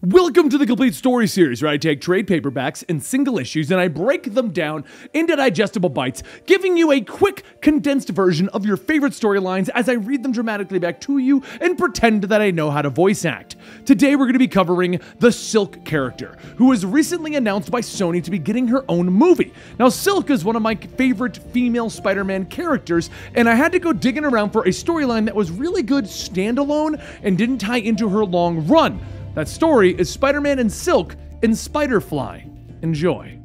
Welcome to the Complete Story Series, where I take trade paperbacks and single issues and I break them down into digestible bites, giving you a quick, condensed version of your favorite storylines as I read them dramatically back to you and pretend that I know how to voice act. Today we're going to be covering the Silk character, who was recently announced by Sony to be getting her own movie. Now, Silk is one of my favorite female Spider-Man characters, and I had to go digging around for a storyline that was really good standalone and didn't tie into her long run. That story is Spider-Man and Silk in Spider-Fly. Enjoy.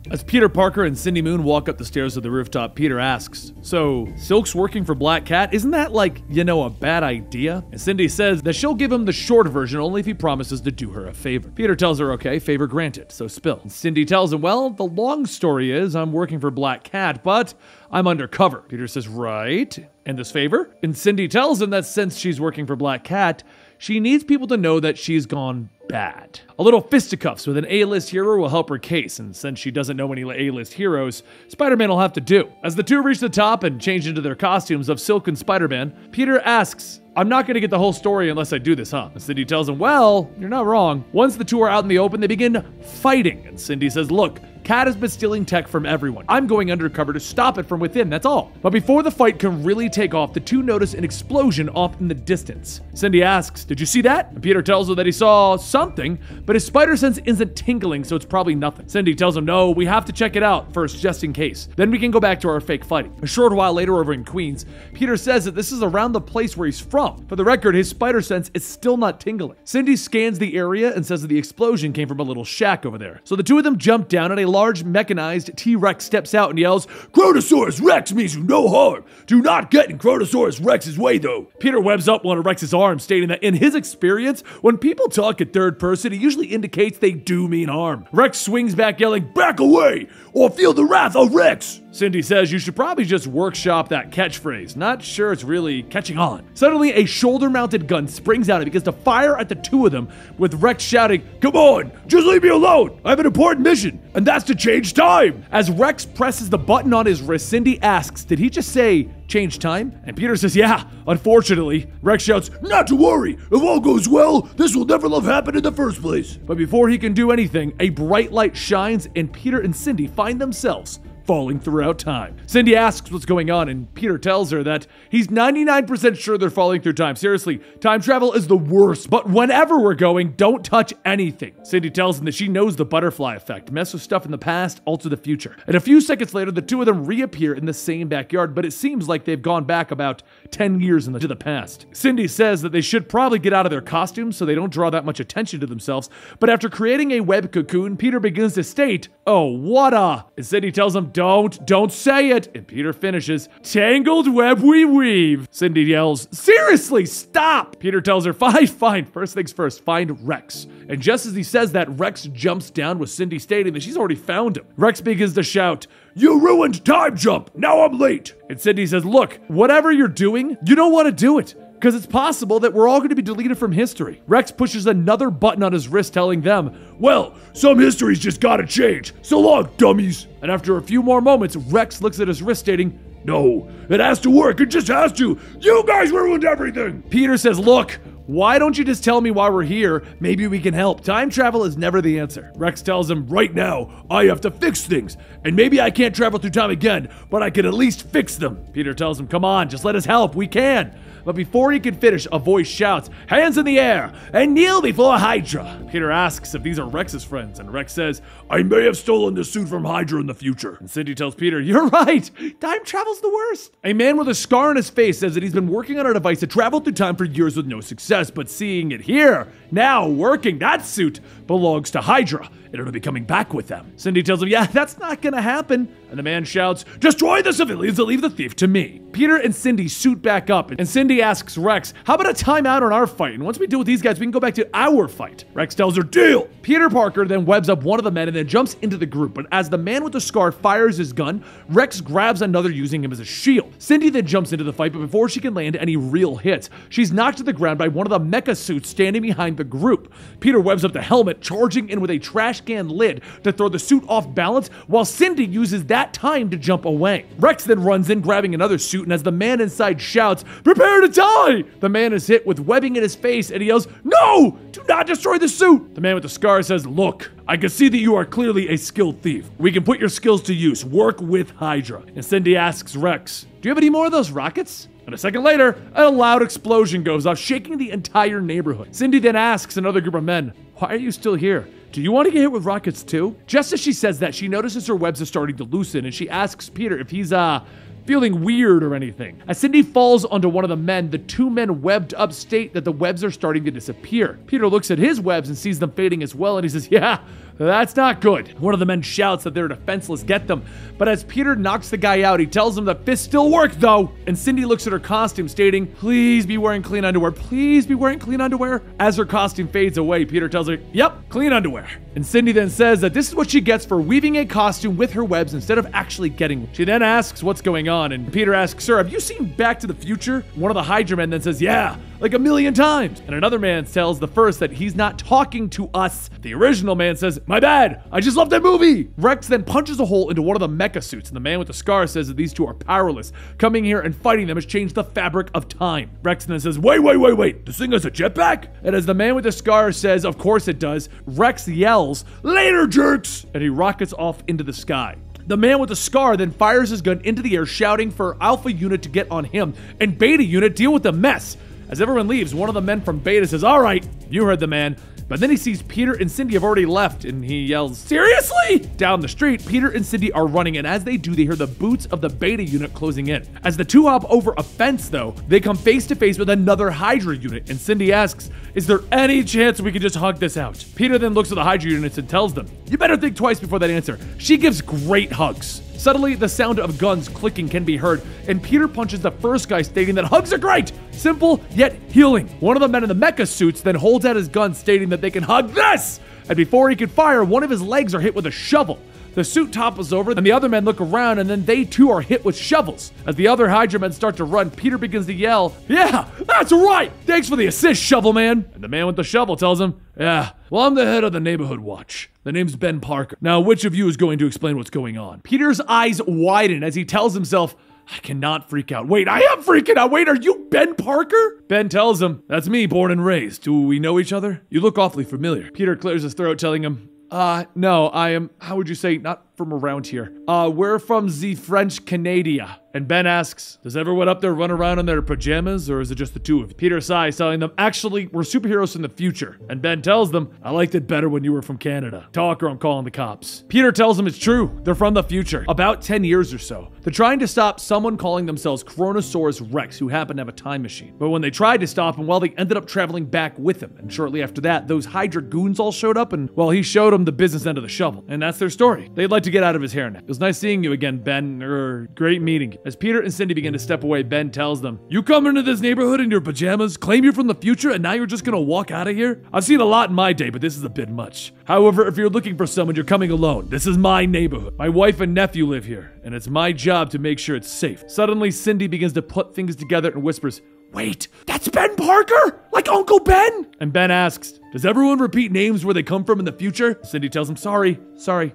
As Peter Parker and Cindy Moon walk up the stairs of the rooftop, Peter asks, "So, Silk's working for Black Cat? Isn't that like, a bad idea?" And Cindy says that she'll give him the short version only if he promises to do her a favor. Peter tells her, okay, favor granted, so spill. And Cindy tells him, well, the long story is I'm working for Black Cat, but I'm undercover. Peter says, right, and this favor? And Cindy tells him that since she's working for Black Cat, she needs people to know that she's gone bad. A little fisticuffs with an A-list hero will help her case, and since she doesn't know any A-list heroes, Spider-Man will have to do. As the two reach the top and change into their costumes of Silk and Spider-Man, Peter asks, I'm not going to get the whole story unless I do this, huh? And Cindy tells him, well, you're not wrong. Once the two are out in the open, they begin fighting, and Cindy says, look, Cat has been stealing tech from everyone. I'm going undercover to stop it from within, that's all. But before the fight can really take off, the two notice an explosion off in the distance. Cindy asks, did you see that? And Peter tells her that he saw something, but his spider sense isn't tingling, so it's probably nothing. Cindy tells him, no, we have to check it out first, just in case. Then we can go back to our fake fighting. A short while later over in Queens, Peter says that this is around the place where he's from. For the record, his spider sense is still not tingling. Cindy scans the area and says that the explosion came from a little shack over there. So the two of them jump down and a large mechanized T-Rex steps out and yells, Chronosaurus Rex means you no harm. Do not get in Chronosaurus Rex's way, though. Peter webs up one of Rex's arms, stating that in his experience, when people talk in third person, it usually indicates they do mean harm. Rex swings back, yelling, back away, or feel the wrath of Rex. Cindy says you should probably just workshop that catchphrase. Not sure it's really catching on. Suddenly, a shoulder-mounted gun springs out and begins to fire at the two of them, with Rex shouting, come on, just leave me alone. I have an important mission, and that's to change time. As Rex presses the button on his wrist, Cindy asks, did he just say change time? And Peter says, yeah, unfortunately. Rex shouts, not to worry. If all goes well, this will never have happened in the first place. But before he can do anything, a bright light shines and Peter and Cindy find themselves falling throughout time. Cindy asks what's going on, and Peter tells her that he's 99% sure they're falling through time. Seriously, time travel is the worst, but whenever we're going, don't touch anything. Cindy tells him that she knows the butterfly effect. Mess with stuff in the past, alter the future. And a few seconds later, the two of them reappear in the same backyard, but it seems like they've gone back about 10 years into the past. Cindy says that they should probably get out of their costumes so they don't draw that much attention to themselves, but after creating a web cocoon, Peter begins to state, oh, what a... And Cindy tells him, don't say it. And Peter finishes, tangled web we weave. Cindy yells, seriously, stop. Peter tells her, fine, first things first, find Rex. And just as he says that, Rex jumps down with Cindy stating that she's already found him. Rex begins to shout, you ruined time jump, now I'm late. And Cindy says, look, whatever you're doing, you don't want to do it, because it's possible that we're all going to be deleted from history. Rex pushes another button on his wrist telling them, well, some history's just gotta change. So long, dummies. And after a few more moments, Rex looks at his wrist stating, no, it has to work, it just has to. You guys ruined everything. Peter says, look, why don't you just tell me why we're here? Maybe we can help. Time travel is never the answer. Rex tells him, right now, I have to fix things. And maybe I can't travel through time again, but I can at least fix them. Peter tells him, come on, just let us help. We can. But before he can finish, a voice shouts, hands in the air, and kneel before Hydra. Peter asks if these are Rex's friends, and Rex says, I may have stolen the suit from Hydra in the future. And Cindy tells Peter, you're right, time travel's the worst. A man with a scar on his face says that he's been working on a device to travel through time for years with no success, but seeing it here, now working, that suit belongs to Hydra, and it'll be coming back with them. Cindy tells him, yeah, that's not gonna happen. And the man shouts, destroy the civilians and leave the thief to me. Peter and Cindy suit back up, and Cindy asks Rex, how about a timeout on our fight? And once we deal with these guys, we can go back to our fight. Rex tells her, deal. Peter Parker then webs up one of the men and then jumps into the group, but as the man with the scar fires his gun, Rex grabs another using him as a shield. Cindy then jumps into the fight, but before she can land any real hits, she's knocked to the ground by one of the mecha suits standing behind the group. Peter webs up the helmet, charging in with a trash can lid to throw the suit off balance, while Cindy uses that time to jump away. Rex then runs in, grabbing another suit, and as the man inside shouts, "Prepare to die!" the man is hit with webbing in his face, and he yells, "No! Do not destroy the suit!" The man with the scar says, "Look, I can see that you are clearly a skilled thief. We can put your skills to use. Work with Hydra." And Cindy asks Rex, "Do you have any more of those rockets?" And a second later, a loud explosion goes off, shaking the entire neighborhood. Cindy then asks another group of men, "Why are you still here? Do you want to get hit with rockets too?" Just as she says that, she notices her webs are starting to loosen, and she asks Peter if he's, feeling weird or anything. As Cindy falls onto one of the men, the two men webbed up state that the webs are starting to disappear. Peter looks at his webs and sees them fading as well, and he says, "Yeah, that's not good." One of the men shouts that they're defenseless, get them. But as Peter knocks the guy out, he tells him that fists still work though. And Cindy looks at her costume stating, "Please be wearing clean underwear. Please be wearing clean underwear." As her costume fades away, Peter tells her, "Yep, clean underwear." And Cindy then says that this is what she gets for weaving a costume with her webs instead of actually getting one. She then asks what's going on, and Peter asks, "Sir, have you seen Back to the Future?" One of the Hydra men then says, "Yeah, like 1,000,000 times." And another man tells the first that he's not talking to us. The original man says, "My bad, I just love that movie." Rex then punches a hole into one of the mecha suits, and the man with the scar says that these two are powerless. Coming here and fighting them has changed the fabric of time. Rex then says, wait, this thing has a jetpack?" And as the man with the scar says, "Of course it does," Rex yells, "Later, jerks!" and he rockets off into the sky. The man with the scar then fires his gun into the air, shouting for Alpha Unit to get on him, and Beta Unit deal with the mess. As everyone leaves, one of the men from Beta says, "All right, you heard the man." But then he sees Peter and Cindy have already left, and he yells, "Seriously?" Down the street, Peter and Cindy are running, and as they do, they hear the boots of the Beta Unit closing in. As the two hop over a fence, though, they come face to face with another Hydra unit, and Cindy asks, "Is there any chance we could just hug this out?" Peter then looks at the Hydra units and tells them, "You better think twice before that answer." She gives great hugs. Suddenly, the sound of guns clicking can be heard, and Peter punches the first guy, stating that hugs are great, simple yet healing. One of the men in the mecha suits then holds out his gun, stating that they can hug this, and before he can fire, one of his legs are hit with a shovel. The suit topples over, and the other men look around, and then they too are hit with shovels. As the other Hydra men start to run, Peter begins to yell, "Yeah, that's right! Thanks for the assist, Shovel Man!" And the man with the shovel tells him, "Yeah, well, I'm the head of the neighborhood watch. The name's Ben Parker. Now, which of you is going to explain what's going on?" Peter's eyes widen as he tells himself, "I cannot freak out. Wait, I am freaking out. Wait, are you Ben Parker?" Ben tells him, "That's me, born and raised. Do we know each other? You look awfully familiar." Peter clears his throat, telling him, no, I am, how would you say, not from around here. We're from the French Canada." And Ben asks, "Does everyone up there run around in their pajamas, or is it just the two of you?" Peter sighs, telling them, "Actually, we're superheroes from the future." And Ben tells them, "I liked it better when you were from Canada. Talk or I'm calling the cops." Peter tells them it's true. They're from the future, about 10 years or so. They're trying to stop someone calling themselves Chronosaurus Rex, who happened to have a time machine. But when they tried to stop him, well, they ended up traveling back with him. And shortly after that, those Hydra goons all showed up, and, well, he showed them the business end of the shovel. And that's their story. They'd like to get out of his hair now. It was nice seeing you again, Ben, great meeting you. As Peter and Cindy begin to step away, Ben tells them, "You come into this neighborhood in your pajamas, claim you're from the future, and now you're just gonna walk out of here? I've seen a lot in my day, but this is a bit much. However, if you're looking for someone, you're coming alone. This is my neighborhood. My wife and nephew live here, and it's my job to make sure it's safe." Suddenly, Cindy begins to put things together and whispers, "Wait, that's Ben Parker? Like Uncle Ben?" And Ben asks, "Does everyone repeat names where they come from in the future?" Cindy tells him, sorry.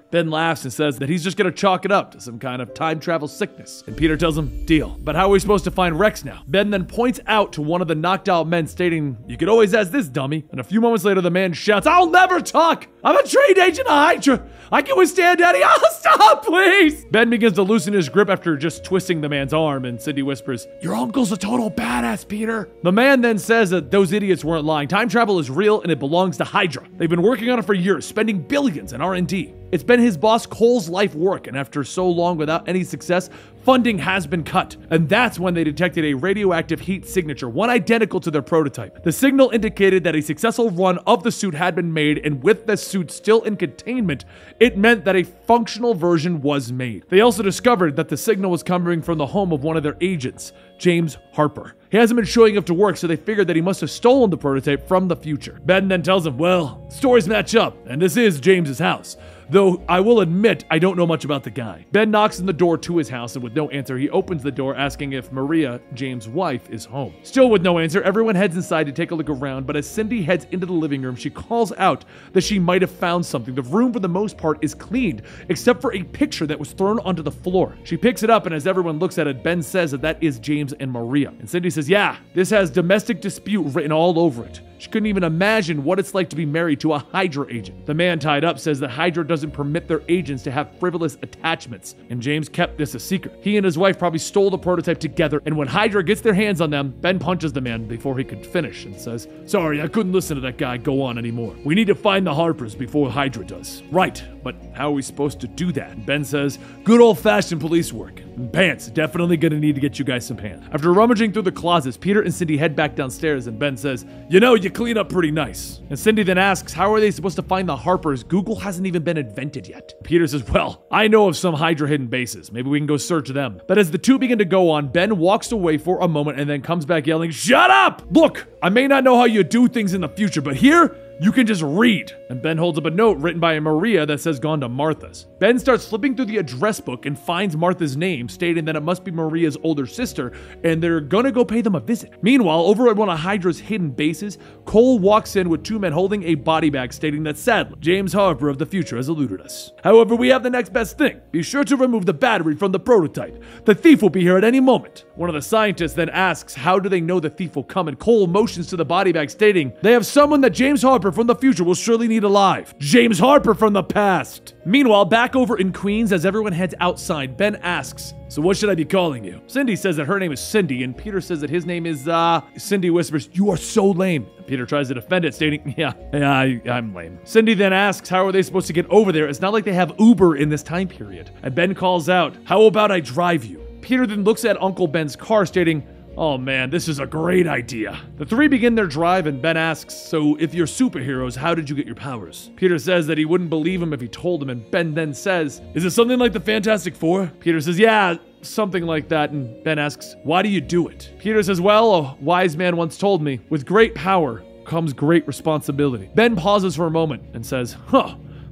Ben laughs and says that he's just gonna chalk it up to some kind of time travel sickness. And Peter tells him, "Deal. But how are we supposed to find Rex now?" Ben then points out to one of the knocked out men, stating, "You could always ask this dummy." And a few moments later, the man shouts, "I'll never talk! I'm a trained agent of Hydra! I can withstand Daddy! Oh, stop, please!" Ben begins to loosen his grip after just twisting the man's arm, and Cindy whispers, "Your uncle's a total badass, Peter." The man then says that those idiots weren't lying. Time travel is real, and it belongs to Hydra. They've been working on it for years, spending billions in R&D. It's been his boss Cole's life work, and after so long without any success, funding has been cut. And that's when they detected a radioactive heat signature, one identical to their prototype. The signal indicated that a successful run of the suit had been made, and with the suit still in containment, it meant that a functional version was made. They also discovered that the signal was coming from the home of one of their agents, James Harper. He hasn't been showing up to work, so they figured that he must have stolen the prototype from the future. Ben then tells him, "Well, stories match up, and this is James's house. though I will admit I don't know much about the guy. Ben knocks on the door to his house, and with no answer, he opens the door asking if Maria, James' wife, is home. Still with no answer, everyone heads inside to take a look around, but as Cindy heads into the living room, she calls out that she might have found something. The room, for the most part, is cleaned, except for a picture that was thrown onto the floor. She picks it up, and as everyone looks at it, Ben says that is James and Maria. And Cindy says, yeah, this has domestic dispute written all over it. She couldn't even imagine what it's like to be married to a Hydra agent. The man tied up says that Hydra doesn't permit their agents to have frivolous attachments, and James kept this a secret. He and his wife probably stole the prototype together, and when Hydra gets their hands on them, Ben punches the man before he could finish and says, sorry, I couldn't listen to that guy go on anymore. We need to find the Harpers before Hydra does. Right, but how are we supposed to do that? Ben says, good old-fashioned police work. And pants, definitely gonna need to get you guys some pants. After rummaging through the closets, Peter and Cindy head back downstairs, and Ben says, you know, you clean up pretty nice. And Cindy then asks, how are they supposed to find the Harpers? Google hasn't even been invented yet. Peter says, well, I know of some Hydra hidden bases. Maybe we can go search them. But as the two begin to go on, Ben walks away for a moment and then comes back yelling, shut up! Look, I may not know how you do things in the future, but here, you can just read. And Ben holds up a note written by Maria that says gone to Martha's. Ben starts flipping through the address book and finds Martha's name, stating that it must be Maria's older sister, and they're gonna go pay them a visit. Meanwhile, over at one of Hydra's hidden bases, Cole walks in with two men holding a body bag, stating that sadly, James Harper of the future has eluded us. However, we have the next best thing. Be sure to remove the battery from the prototype. The thief will be here at any moment. One of the scientists then asks, how do they know the thief will come? And Cole motions to the body bag, stating, they have someone that James Harper from the future will surely need alive. James Harper from the past. Meanwhile, back over in Queens, as everyone heads outside, Ben asks, so what should I be calling you? Cindy says that her name is Cindy, and Peter says that his name is, Cindy whispers, you are so lame. Peter tries to defend it, stating, yeah, I'm lame. Cindy then asks, how are they supposed to get over there? It's not like they have Uber in this time period. And Ben calls out, how about I drive you? Peter then looks at Uncle Ben's car, stating, oh man, this is a great idea. The three begin their drive, and Ben asks, so if you're superheroes, how did you get your powers? Peter says that he wouldn't believe him if he told him, and Ben then says, is it something like the Fantastic Four? Peter says, yeah, something like that, and Ben asks, why do you do it? Peter says, well, a wise man once told me, with great power comes great responsibility. Ben pauses for a moment and says,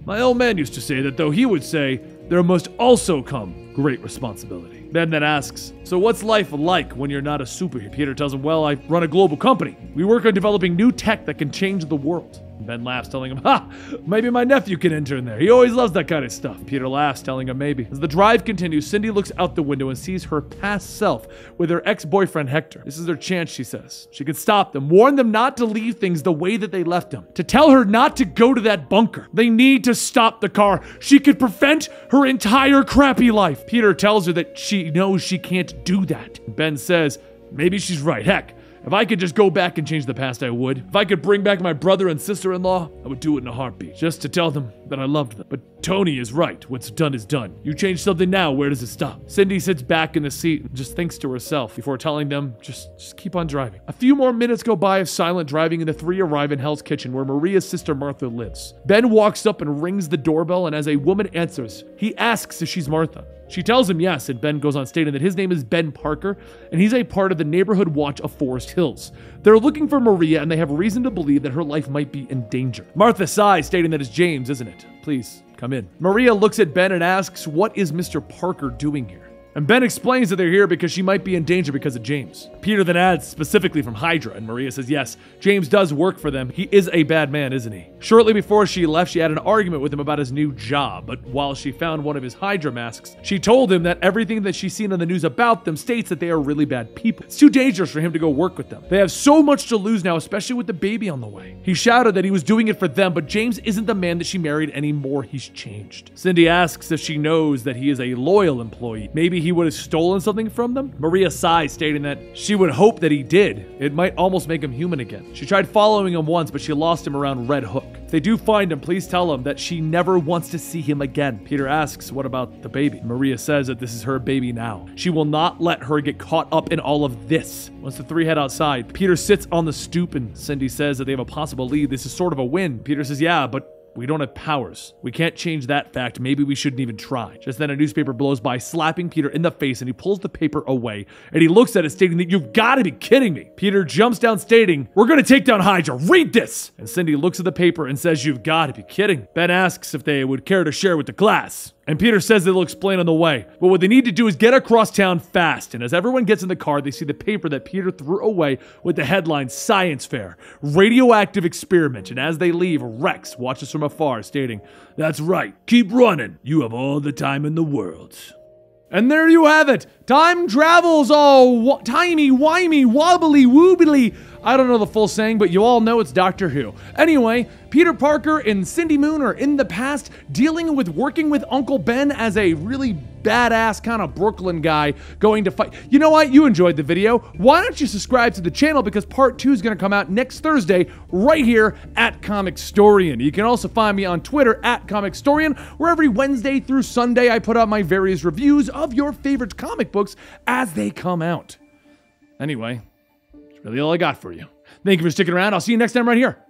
my old man used to say that, though he would say, there must also come great responsibility. Ben then asks, so what's life like when you're not a superhero? Peter tells him, well, I run a global company. We work on developing new tech that can change the world. Ben laughs, telling him, maybe my nephew can enter in there. He always loves that kind of stuff. Peter laughs, telling him maybe. As the drive continues, Cindy looks out the window and sees her past self with her ex-boyfriend Hector. This is their chance, she says. She can stop them, warn them not to leave things the way that they left them, to tell her not to go to that bunker. They need to stop the car. She could prevent her entire crappy life. Peter tells her that she knows she can't do that. Ben says, maybe she's right. Heck, if I could just go back and change the past, I would. If I could bring back my brother and sister-in-law, I would do it in a heartbeat, just to tell them that I loved them. But Tony is right. What's done is done. You change something now, where does it stop? Cindy sits back in the seat and just thinks to herself before telling them, just keep on driving. A few more minutes go by of silent driving, and the three arrive in Hell's Kitchen, where Maria's sister Martha lives. Ben walks up and rings the doorbell, and as a woman answers, he asks if she's Martha. She tells him yes, and Ben goes on stating that his name is Ben Parker, and he's a part of the neighborhood watch of Forest Hills. They're looking for Maria, and they have reason to believe that her life might be in danger. Martha sighs, stating that it's James, isn't it? Please, come in. Maria looks at Ben and asks, what is Mr. Parker doing here? And Ben explains that they're here because she might be in danger because of James. Peter then adds, specifically from Hydra, and Maria says, yes, James does work for them. He is a bad man, isn't he? Shortly before she left, she had an argument with him about his new job, but while she found one of his Hydra masks, she told him that everything that she's seen on the news about them states that they are really bad people. It's too dangerous for him to go work with them. They have so much to lose now, especially with the baby on the way. He shouted that he was doing it for them, but James isn't the man that she married anymore. He's changed. Cindy asks if she knows that he is a loyal employee. Maybe he would have stolen something from them? Maria sighs, stating that she would hope that he did. It might almost make him human again. She tried following him once, but she lost him around Red Hook. If they do find him, please tell him that she never wants to see him again. Peter asks, what about the baby? Maria says that this is her baby now. She will not let her get caught up in all of this. Once the three head outside, Peter sits on the stoop, and Cindy says that they have a possible lead. This is sort of a win. Peter says, yeah, but We don't have powers. We can't change that fact. Maybe we shouldn't even try. Just then a newspaper blows by, slapping Peter in the face, and he pulls the paper away, and he looks at it stating that you've got to be kidding me. Peter jumps down stating, we're going to take down Hydra. Read this. And Cindy looks at the paper and says, you've got to be kidding. Ben asks if they would care to share with the class. And Peter says they'll explain on the way. But what they need to do is get across town fast. And as everyone gets in the car, they see the paper that Peter threw away with the headline, Science Fair, Radioactive Experiment. And as they leave, Rex watches from afar, stating, that's right, keep running. You have all the time in the world. And there you have it. Time travels all timey-wimey, wobbly-woobly. I don't know the full saying, but you all know it's Doctor Who. Anyway, Peter Parker and Cindy Moon are in the past dealing with working with Uncle Ben as a really badass kind of Brooklyn guy going to fight. You know what? You enjoyed the video. Why don't you subscribe to the channel, because part 2 is going to come out next Thursday right here at Comicstorian. You can also find me on Twitter at Comicstorian, where every Wednesday through Sunday I put out my various reviews of your favorite comic books as they come out. Anyway, that's really all I got for you. Thank you for sticking around. I'll see you next time right here